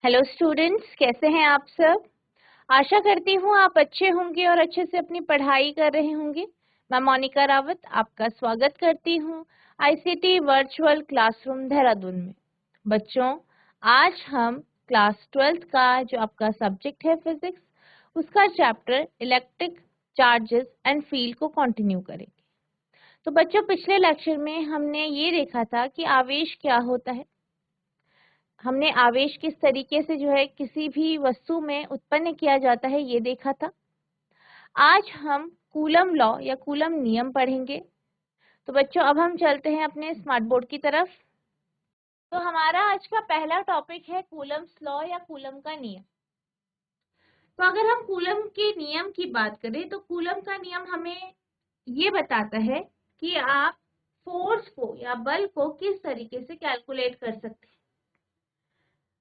Hello students, कैसे हैं आप सब। आशा करती हूँ आप अच्छे होंगे और अच्छे से अपनी पढ़ाई कर रहे होंगे। मैं मोनिका रावत आपका स्वागत करती हूँ आईसीटी वर्चुअल क्लासरूम देहरादून में। बच्चों, आज हम क्लास 12th का जो आपका सब्जेक्ट है फिजिक्स, उसका chapter electric charges and field को कंटिन्यू करेंगे। तो बच्चों, पिछले लेक्चर में हमने ये देखा था कि आवेश क्या होता है। हमने आवेश किस तरीके से जो है किसी भी वस्तु में उत्पन्न किया जाता है ये देखा था। आज हम कूलम लॉ या कूलम नियम पढ़ेंगे। तो बच्चों, अब हम चलते हैं अपने स्मार्ट बोर्ड की तरफ। तो हमारा आज का पहला टॉपिक है कूलम्स लॉ या कूलम का नियम। तो अगर हम कूलम के नियम की बात करें तो कूलम का नियम हमें ये बताता है कि आप फोर्स को या बल को किस तरीके से कैलकुलेट कर सकते हैं।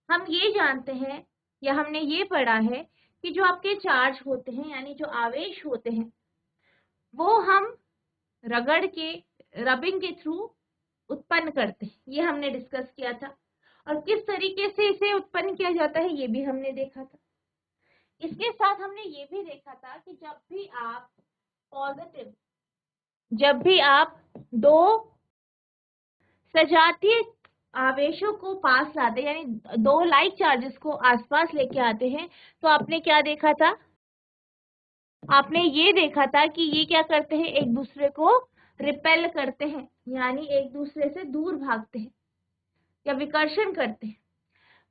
हम ये जानते हैं या हमने ये पढ़ा है कि जो आपके चार्ज होते हैं यानी जो आवेश होते हैं वो हम रगड़ के रबिंग के थ्रू उत्पन्न करते हैं। ये हमने डिस्कस किया था और किस तरीके से इसे उत्पन्न किया जाता है ये भी हमने देखा था। इसके साथ हमने ये भी देखा था कि जब भी आप दो सजातीय आवेशों को पास लाते यानी दो लाइक चार्जेस को आसपास लेके आते हैं तो आपने क्या देखा था, आपने ये देखा था कि ये क्या करते हैं, एक दूसरे को रिपेल करते हैं यानी एक दूसरे से दूर भागते हैं या विकर्षण करते हैं।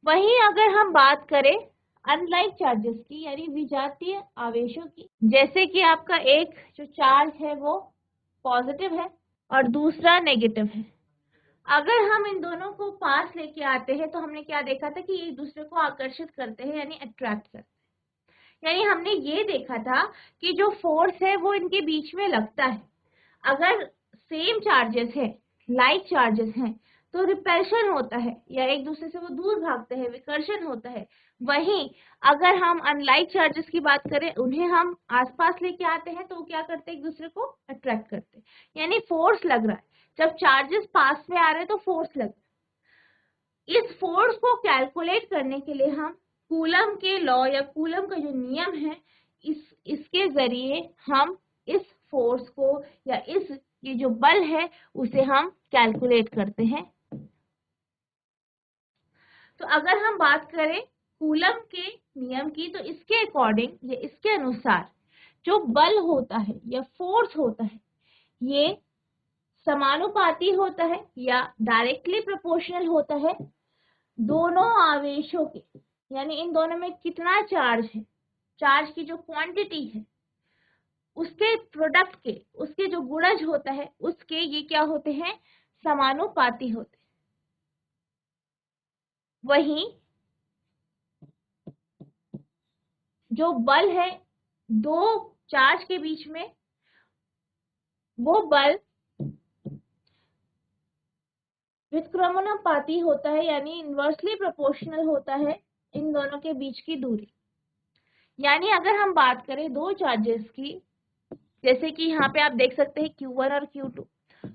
वहीं अगर हम बात करें अनलाइक चार्जेस की यानी विजातीय आवेशों की, जैसे कि आपका एक जो चार्ज है वो पॉजिटिव है और दूसरा नेगेटिव है, अगर हम इन दोनों को पास लेके आते हैं तो हमने क्या देखा था कि ये एक दूसरे को आकर्षित करते हैं यानी अट्रैक्ट करते हैं। यानी हमने ये देखा था कि जो फोर्स है वो इनके बीच में लगता है। अगर सेम चार्जेस है, लाइक चार्जेस हैं, तो रिपल्शन होता है या एक दूसरे से वो दूर भागते हैं, विकर्षण होता है। वहीं अगर हम अनलाइक चार्जेस की बात करें, उन्हें हम आसपास लेके आते हैं तो वो क्या करते हैं, एक दूसरे को अट्रैक्ट करते हैं यानी फोर्स लग रहा है। जब चार्जेस पास में आ रहे हैं तो फोर्स लग रहा है। इस फोर्स को कैलकुलेट करने के लिए हम कूलम के लॉ या कूलम का जो नियम है इसके जरिए हम इस फोर्स को या ये जो बल है उसे हम कैलकुलेट करते हैं। तो अगर हम बात करें कूलम के नियम की तो इसके अकॉर्डिंग या इसके अनुसार जो बल होता है या फोर्स होता है ये समानुपाती होता है या डायरेक्टली प्रोपोर्शनल होता है दोनों आवेशों के, यानी इन दोनों में कितना चार्ज है, चार्ज की जो क्वांटिटी है उसके प्रोडक्ट के, उसके जो गुणज होता है उसके ये क्या होते हैं, समानुपाती होते हैं। वहीं जो बल है दो चार्ज के बीच में, वो बल व्युत्क्रमणानुपाती होता है यानी इनवर्सली प्रोपोर्शनल होता है इन दोनों के बीच की दूरी। यानी अगर हम बात करें दो चार्जेस की, जैसे कि यहाँ पे आप देख सकते हैं Q1 और Q2,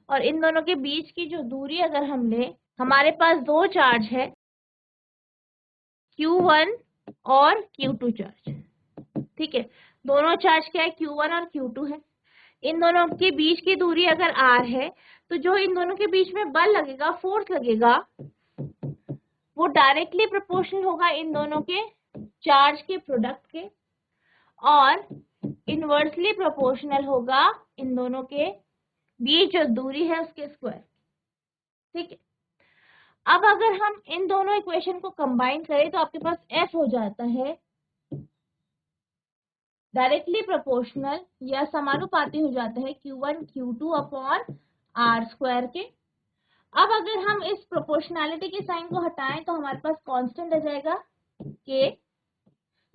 और इन दोनों के बीच की जो दूरी अगर हम लें, हमारे पास दो चार्ज है Q1 और Q2 चार्ज, ठीक है। दोनों चार्ज क्या है, Q1 और Q2 है। इन दोनों के बीच की दूरी अगर R है तो जो इन दोनों के बीच में बल लगेगा, फोर्स लगेगा, वो डायरेक्टली प्रोपोर्शनल होगा इन दोनों के चार्ज के प्रोडक्ट के और इनवर्सली प्रोपोर्शनल होगा इन दोनों के बीच जो दूरी है उसके स्क्वायर, ठीक है। अब अगर हम इन दोनों इक्वेशन को कंबाइन करें तो आपके पास F हो जाता है डायरेक्टली प्रोपोर्शनल या समानुपाती हो जाता है Q1 Q2 upon R square के। अब अगर हम इस प्रोपोर्शनैलिटी के साइन को हटाएं तो हमारे पास कांस्टेंट आ जाएगा K।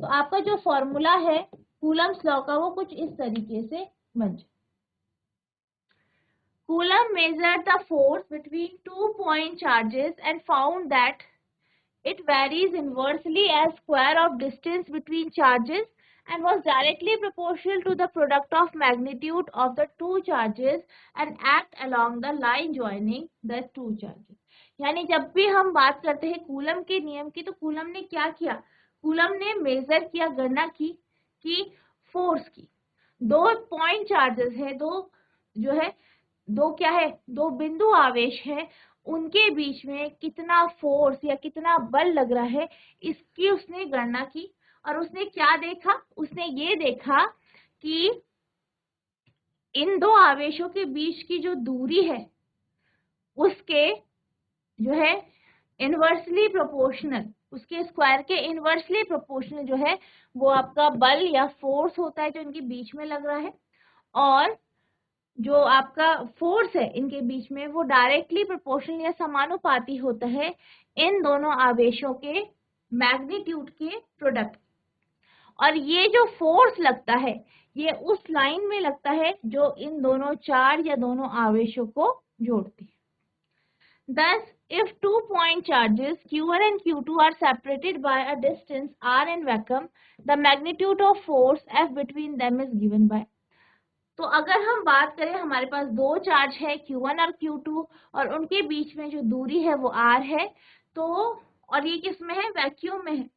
तो आपका जो फॉर्मूला है कूलम्स लॉ का वो कुछ इस तरीके से बन जाए। Coulomb measured the force between 2 point charges and found that it varies inversely as square of distance between charges and was directly proportional to the product of magnitude of the two charges and act along the line joining the two charges. यानी जब भी हम बात करते हैं coulomb के नियम की, तो कूलम ने क्या किया, कूलम ने मेजर किया, गणना की कि फोर्स की, दो पॉइंट चार्जेस है, दो जो है, दो क्या है, दो बिंदु आवेश है, उनके बीच में कितना फोर्स या कितना बल लग रहा है, इसकी उसने गणना की। और उसने क्या देखा, उसने ये देखा कि इन दो आवेशों के बीच की जो दूरी है उसके जो है इनवर्सली प्रोपोर्शनल, उसके स्क्वायर के इनवर्सली प्रोपोर्शनल जो है वो आपका बल या फोर्स होता है जो इनके बीच में लग रहा है, और जो आपका फोर्स है इनके बीच में वो डायरेक्टली प्रोपोर्शनल या समानुपाती होता है इन दोनों आवेशों के मैग्नीट्यूड के प्रोडक्ट। और ये जो फोर्स लगता है ये उस लाइन में लगता है जो इन दोनों चार्ज या दोनों आवेशों को जोड़ती है। Thus, if 2 point charges Q1 and Q2 are separated by a distance r in vacuum, the magnitude of force F between them is given by। तो अगर हम बात करें, हमारे पास दो चार्ज है Q1 और Q2 और उनके बीच में जो दूरी है वो r है, तो और ये किस में है, वैक्यूम में है,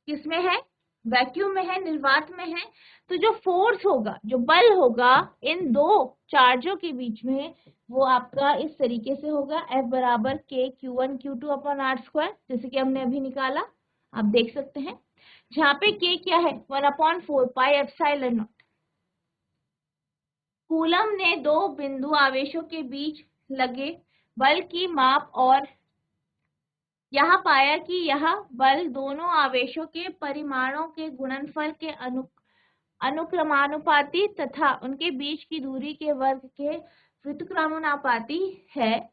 किस में है, वैक्यूम में है, निर्वात में है। तो जो फोर्स होगा, जो बल होगा इन दो चार्जों के बीच में वो आपका इस तरीके से होगा, F बराबर K Q1 Q2 upon R square, जैसे कि हमने अभी निकाला, आप देख सकते हैं, जहाँ पे K क्या है, 1/4 पाई एप्सिलॉन नॉट। कूलम ने दो बिंदु आवेशों के बीच लगे बल की माप और यहाँ पाया कि यह बल दोनों आवेशों के परिमाणों के गुणनफल के अनुक्रमानुपाती तथा उनके बीच की दूरी के वर्ग के व्युत्क्रमानुपाती है,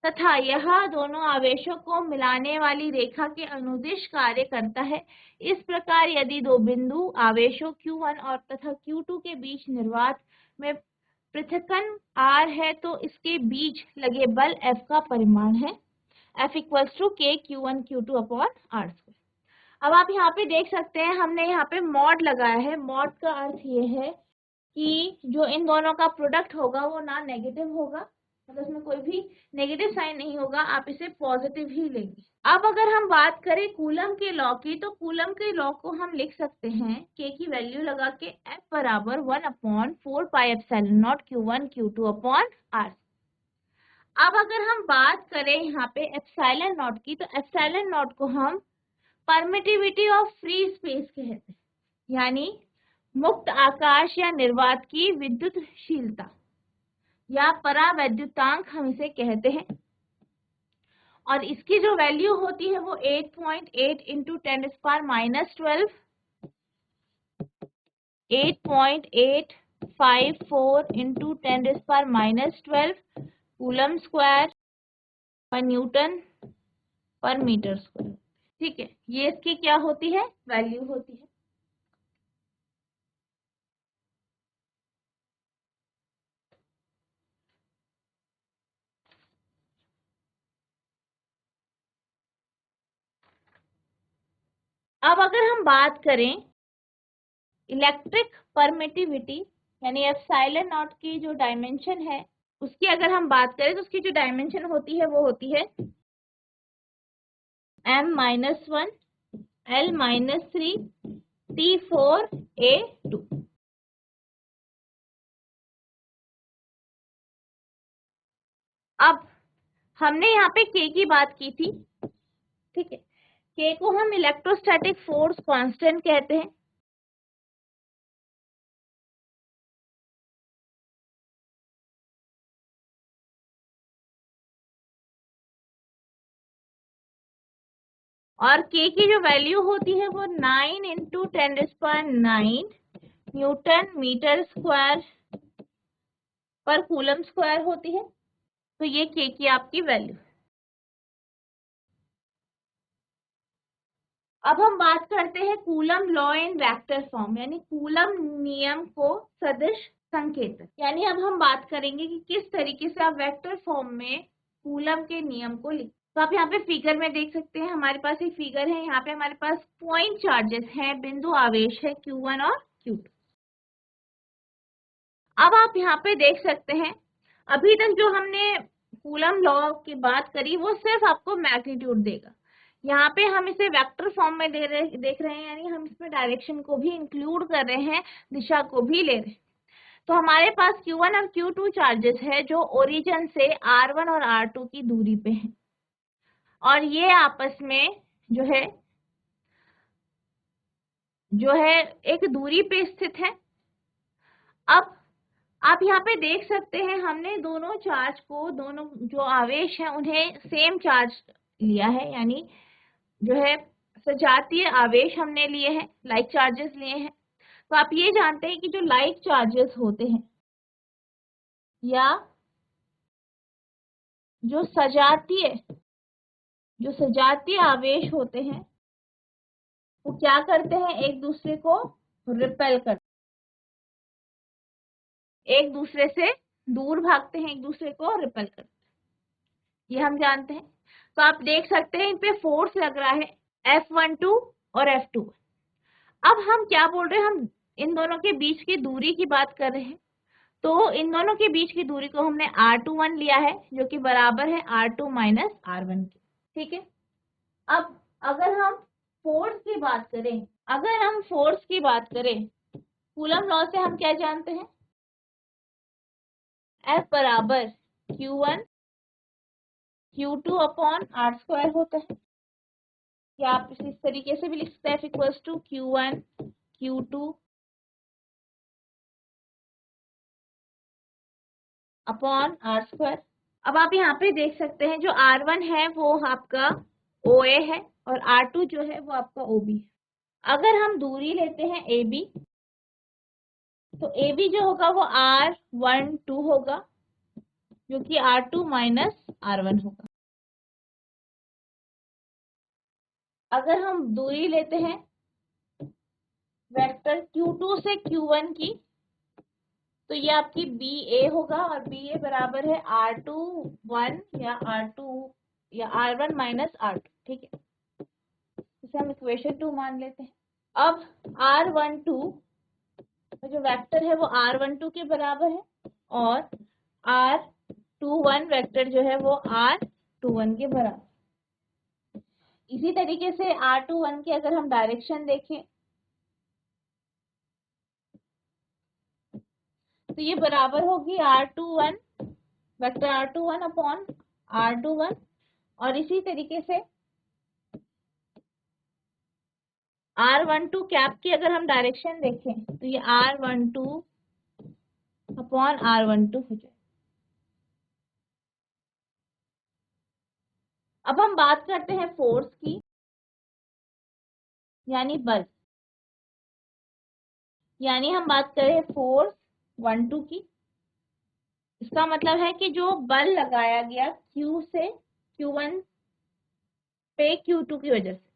तथा यह दोनों आवेशों को मिलाने वाली रेखा के अनुदिश कार्य करता है। इस प्रकार यदि दो बिंदु आवेशों Q1 और तथा Q2 के बीच निर्वात में पृथक्कन R है तो इसके बीच लगे बल F का परिमाण है, F equals to K Q1 Q2 upon R square. अब आप यहाँ पे देख सकते हैं, हमने यहाँ पे मॉड लगाया है। मॉड का अर्थ ये है कि जो इन दोनों का प्रोडक्ट होगा वो ना नेगेटिव होगा, मतलब इसमें कोई भी नेगेटिव साइन नहीं होगा, आप इसे पॉजिटिव ही लेंगे। अब अगर हम बात करें कूलम के लॉ की, तो कूलम के लॉ को हम लिख सकते हैं K की वैल्यू लगा के F बराबर 1/4 pi epsilon not Q1 Q2 upon R। अब अगर हम बात करें यहाँ पे एप्सिलॉन नॉट की, तो एप्सिलॉन नॉट को हम परमिटिविटी ऑफ फ्री स्पेस कहते हैं, यानी मुक्त आकाश या निर्वात की विद्युतशीलता या परावैद्युतांक हम इसे कहते हैं। और इसकी जो वैल्यू होती है वो 8.8 इंटू 10⁻12 8.854 इंटू 10⁻12 कूलम स्क्वायर पर न्यूटन पर मीटर स्क्वायर। ठीक है, ये इसकी क्या होती है, वैल्यू होती है। अब अगर हम बात करें इलेक्ट्रिक परमिटिविटी यानी एप्सिलॉन नॉट की जो डायमेंशन है उसकी अगर हम बात करें, तो उसकी जो डायमेंशन होती है वो होती है M-1 L-3 T4A2। अब हमने यहाँ पे K की बात की थी, ठीक है, K को हम इलेक्ट्रोस्टैटिक फोर्स कांस्टेंट कहते हैं। और K की जो वैल्यू होती है वो 9 इंटू 10⁹ न्यूटन मीटर स्क्वायर पर कूलम स्क्वायर होती है। तो ये K की आपकी वैल्यू। अब हम बात करते हैं coulomb law in vector form, यानी कूलम नियम को सदिश संकेतन। यानी अब हम बात करेंगे कि किस तरीके से आप वेक्टर फॉर्म में कूलम के नियम को लिख। तो आप यहाँ पे फिगर में देख सकते हैं, हमारे पास एक फिगर है, यहाँ पे हमारे पास पॉइंट चार्जेस हैं, बिंदु आवेश है Q1 और Q2। अब आप यहाँ पे देख सकते हैं, अभी तक जो हमने कूलम लॉ की बात करी वो सिर्फ आपको मैग्नीट्यूड देगा। यहाँ पे हम इसे वेक्टर फॉर्म में देख रहे हैं, यानी हम इसमें डायरेक्शन को भी इंक्लूड कर रहे हैं, दिशा को भी ले रहे हैं। तो हमारे पास Q1 और Q2 चार्जेस है जो ओरिजिन से R1 और R2 की दूरी पे हैं, और ये आपस में जो है एक दूरी पे स्थित है। अब आप यहाँ पे देख सकते हैं, हमने दोनों चार्ज को, दोनों जो आवेश हैं उन्हें सेम चार्ज लिया है, यानी जो है सजातीय आवेश हमने लिए हैं, लाइक चार्जेस लिए हैं। तो आप ये जानते हैं कि जो लाइक चार्जेस होते हैं या जो सजातीय आवेश होते हैं वो क्या करते हैं, एक दूसरे को रिपेल करते हैं, एक दूसरे से दूर भागते हैं, एक दूसरे को रिपेल करते हैं, ये हम जानते हैं। तो आप देख सकते हैं इन पे फोर्स लग रहा है F12 और F2। अब हम क्या बोल रहे हैं, हम इन दोनों के बीच की दूरी की बात कर रहे हैं। तो इन दोनों के बीच की दूरी को हमने R21 लिया है, जो कि बराबर है R2 माइनस R1 के। ठीक है। अब अगर हम फोर्स की बात करें, कूलम लॉ से हम क्या जानते हैं, F बराबर Q1 Q2 अपॉन R² होता है, या आप इस तरीके से भी लिख सकते हैं, F equals to Q1 Q2 upon R²। अब आप यहाँ पे देख सकते हैं जो R1 है वो आपका OA है और R2 जो है वो आपका OB है। अगर हम दूरी लेते हैं AB, तो AB जो होगा वो R12 होगा, जो कि R2 माइनस R1 होगा। अगर हम दूरी लेते हैं वेक्टर Q2 से Q1 की, तो ये आपकी BA होगा, और BA बराबर है R21 या R1 माइनस R2। ठीक है, इसे हम इक्वेशन 2 मान लेते हैं। अब R12 जो वेक्टर है वो R12 के बराबर है, और R21 वेक्टर जो है वो R21 के बराबर। इसी तरीके से R21 की अगर हम डायरेक्शन देखें, तो ये बराबर होगी R21 vector R21 upon R21, और इसी तरीके से R12 कैप की अगर हम डायरेक्शन देखें, तो ये R12 अपॉन R12 हो जाए। अब हम बात करते हैं फोर्स की, यानी बल, यानी हम बात करें फोर्स 1-2 की। इसका मतलब है कि जो बल लगाया गया Q से Q1 पे Q2 की वजह से,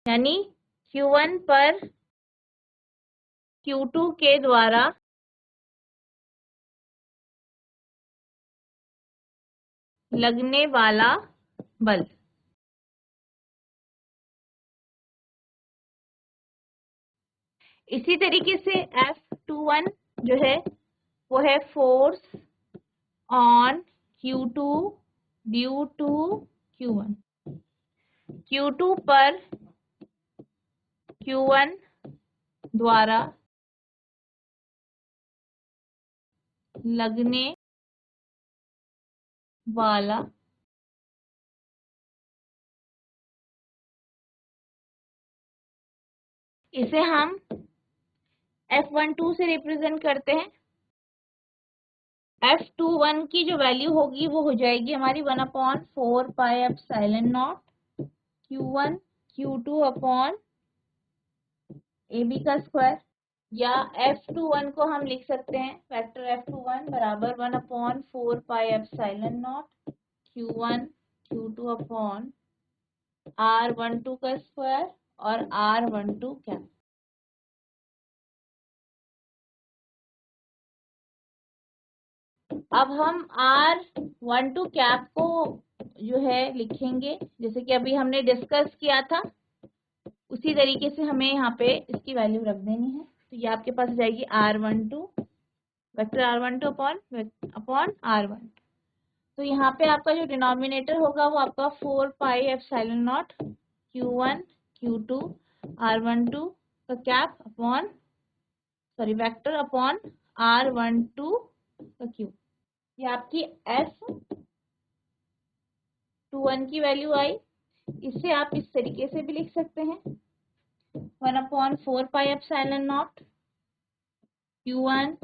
यानी Q1 पर Q2 के द्वारा लगने वाला बल। इसी तरीके से F21 जो है वो है force on Q2 due to Q1। Q2 पर Q1 द्वारा लगने वाला इसे हम F12 से रिप्रेजेंट करते हैं। F21 की जो वैल्यू होगी वो हो जाएगी हमारी 1/4 pi epsilon not Q1 Q2 upon AB का स्क्वायर, या F21 को हम लिख सकते हैं वेक्टर F21 बराबर 1/4 pi epsilon not Q1 Q2 upon R12 का स्क्वायर और R12 कैप। अब हम R12 कैप को जो है लिखेंगे, जैसे कि अभी हमने डिस्कस किया था उसी तरीके से हमें यहाँ पे इसकी वैल्यू रख देनी है। तो ये आपके पास जाएगी R12 vector R12 upon R12। तो यहाँ पे आपका जो डिनोमिनेटर होगा वो आपका 4 pi epsilon not Q1 Q2 R12 का cap upon sorry vector upon R12 का क्यूब। ये आपकी F21 की वैल्यू आई। इसे आप इस तरीके से भी लिख सकते हैं 1/4 pi epsilon not Q1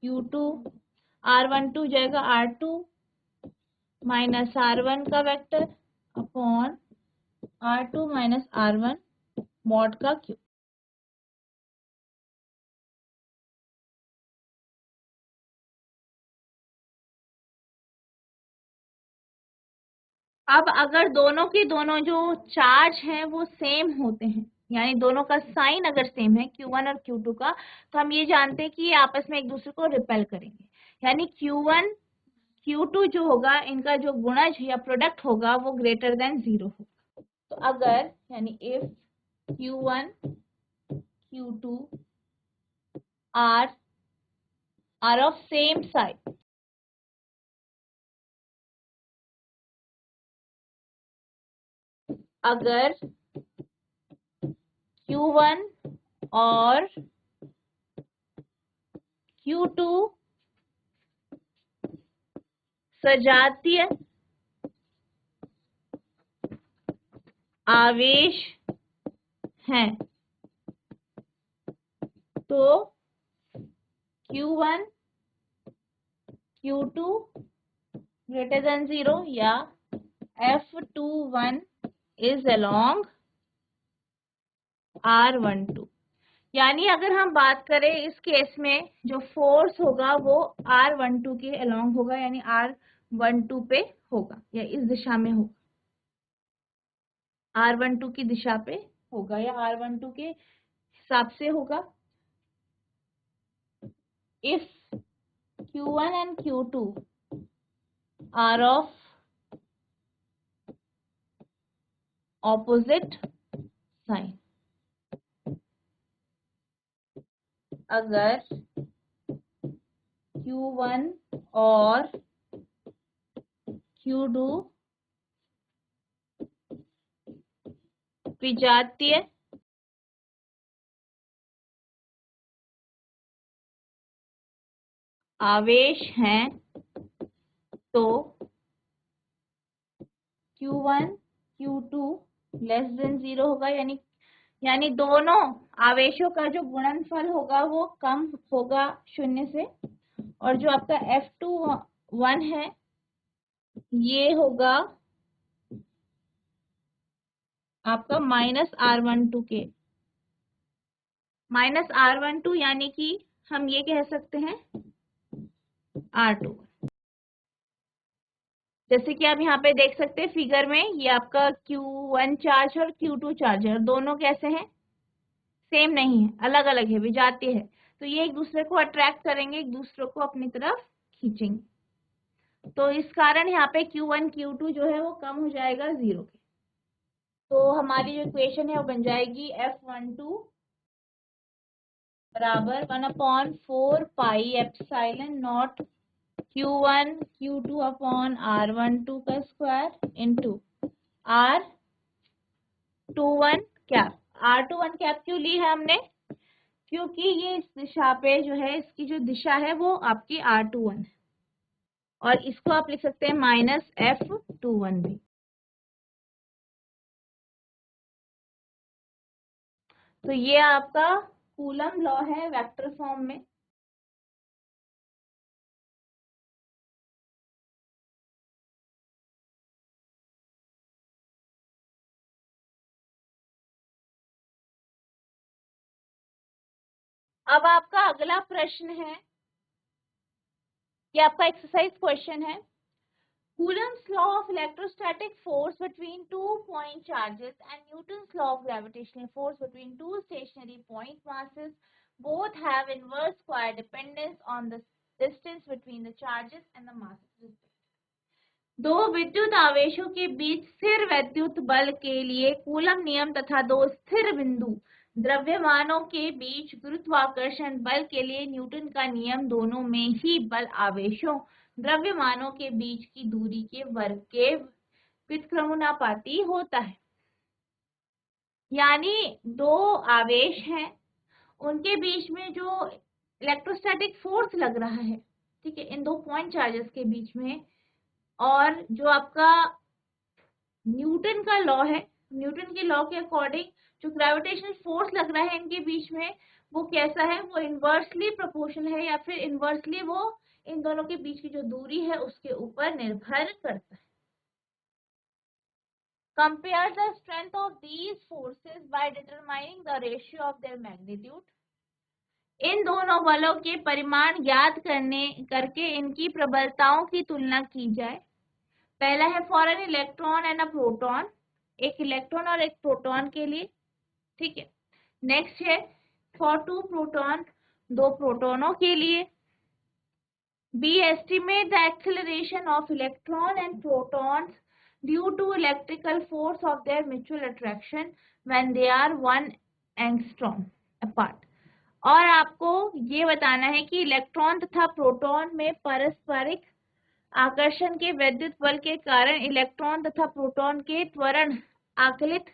Q2 R12 जाएगा R2 माइनस R1 का vector upon R2 minus R1 mod का क्यूब। अब अगर दोनों के दोनों जो चार्ज हैं वो सेम होते हैं, यानी दोनों का साइन अगर सेम है Q1 और Q2 का, तो हम ये जानते हैं कि ये आपस में एक दूसरे को रिपेल करेंगे, यानी Q1 Q2 जो होगा इनका जो गुणज या प्रोडक्ट होगा वो ग्रेटर देन 0 होगा। तो अगर यानी if Q1 Q2 are of same size, अगर Q1 और Q2 सजातीय आवेश हैं तो Q1 Q2 greater than 0 या F21 is along R12। यानी अगर हम बात करें इस केस में जो फोर्स होगा वो R12 के अलोंग होगा, यानी R12 पे होगा या इस दिशा में होगा, R12 की दिशा पे होगा या R12 के हिसाब से होगा। If Q1 and Q2 are of opposite sign, अगर Q1 और Q2 विजातीय आवेश हैं तो Q1 Q2 लेस देन 0 होगा, यानी दोनों आवेशों का जो गुणनफल होगा वो कम होगा 0 से, और जो आपका F21 है ये होगा आपका -R12 के -R12, यानी कि हम ये कह सकते हैं R2। जैसे कि आप यहाँ पे देख सकते हैं फिगर में, ये आपका Q1 चार्ज और Q2 चार्ज है और दोनों कैसे हैं, सेम नहीं है, अलग अलग है, विजातीय है। तो ये एक दूसरे को अट्रैक्ट करेंगे, एक दूसरे को अपनी तरफ खींचेंगे, तो इस कारण यहाँ पे Q1 Q2 जो है वो कम हो जाएगा 0 के। तो हमारी जो इक्वेशन है वो बन जाएगी F12 बराबर 1/4 pi epsilon not Q1 Q2 upon R12 का square into R21 cap. R21 cap क्यों ली है हमने, क्योंकि ये इस दिशा पे जो है, इसकी जो दिशा है वो आपकी R21 है, और इसको आप लिख सकते हैं -F21 भी। तो ये आपका कूलम लॉ है वेक्टर फॉर्म में। अब आपका अगला प्रश्न है, ये आपका एक्सरसाइज क्वेश्चन है, Coulomb's law law of electrostatic force between two point charges and Newton's law of gravitational force between two stationary point masses both have inverse square dependence on the distance between the charges and the masses. दो विद्युत आवेशों के बीच स्थिर वैद्युत बल के लिए coulomb नियम तथा दो स्थिर बिंदु द्रव्यमानों के बीच गुरुत्वाकर्षण बल के लिए न्यूटन का नियम दोनों में ही बल आवेशों द्रव्यमानों के बीच की दूरी के वर्ग के व्युत्क्रमानुपाती होता है। यानी दो आवेश हैं, उनके बीच में जो इलेक्ट्रोस्टैटिक फोर्स लग रहा है, ठीक है, इन दो पॉइंट चार्जेस के बीच में, और जो आपका न्यूटन का लॉ है, न्यूटन के लॉ के अकॉर्डिंग जो ग्रेविटेशनल फोर्स लग रहा है इनके बीच में, वो कैसा है, वो इनवर्सली प्रोपोर्शनल है या फिर इनवर्सली वो इन दोनों के बीच की जो दूरी है उसके ऊपर निर्भर करता है। Compare the strength of these forces by determining the ratio of their magnitude. इन दोनों बलों के परिमाण ज्ञात करके इनकी प्रबलताओं की तुलना की जाए। पहला है for an electron and a proton, एक इलेक्ट्रॉन और एक प्रोटॉन के लिए, ठीक है। नेक्स्ट है फॉर टू प्रोटॉन, दो प्रोटॉनों के लिए। Be estimate the acceleration of electron and protons due to electrical force of their mutual attraction when they are 1 angstrom apart. और आपको ये बताना है कि इलेक्ट्रॉन तथा प्रोटॉन में पारस्परिक आकर्षण के वैद्युत बल के कारण इलेक्ट्रॉन तथा प्रोटॉन के त्वरण आकलित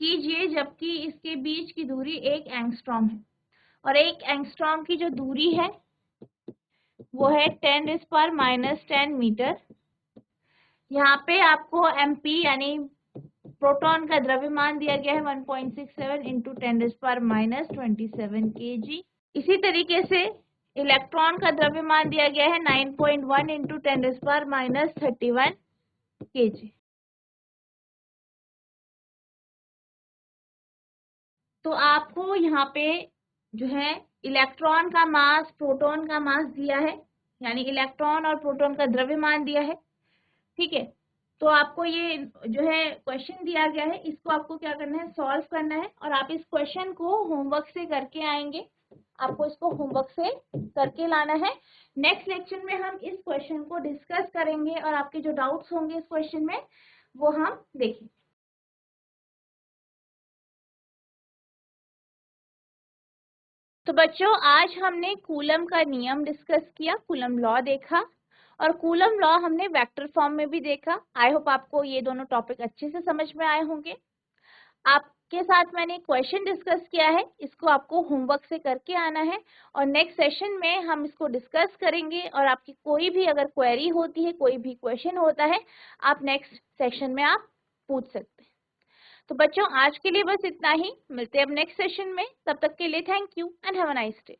कीजिए जबकि इसके बीच की दूरी 1 एंगस्ट्रॉम है, और 1 एंगस्ट्रॉम की जो दूरी है वो है 10⁻⁻10 मीटर। यहाँ पे आपको MP यानी प्रोटॉन का द्रव्यमान दिया गया है 1.67 इंटू 10⁻⁻27 kg। इसी तरीके से इलेक्ट्रॉन का द्रव्यमान दिया गया है 9.1 इंटू 10⁻31 kg। तो आपको यहाँ पे जो है इलेक्ट्रॉन का मास, प्रोटॉन का मास दिया है, यानी इलेक्ट्रॉन और प्रोटॉन का द्रव्यमान दिया है, ठीक है। तो आपको ये जो है क्वेश्चन दिया गया है, इसको आपको क्या करना है, सॉल्व करना है, और आप इस क्वेश्चन को होमवर्क से करके आएंगे। आपको इसको होमवर्क से करके लाना है। नेक्स्ट लेक्चर में हम इस क्वेश्चन को डिस्कस करेंगे और आपके जो डाउट्स होंगे इस क्वेश्चन में वो हम देखेंगे। तो बच्चों आज हमने कूलम का नियम डिस्कस किया, कूलम लॉ देखा, और कूलम लॉ हमने वेक्टर फॉर्म में भी देखा। आई होप आपको ये दोनों टॉपिक अच्छे से समझ में आए होंगे। आपके साथ मैंने क्वेश्चन डिस्कस किया है, इसको आपको होमवर्क से करके आना है, और नेक्स्ट सेशन में हम इसको डिस्कस करेंगे, और आपकी कोई भी अगर क्वेरी होती है, कोई भी क्वेश्चन होता है, आप नेक्स्ट सेशन में आप पूछ सकते हैं। तो बच्चों आज के लिए बस इतना ही, मिलते हैं अब नेक्स्ट सेशन में। तब तक के लिए thank you and have a nice day.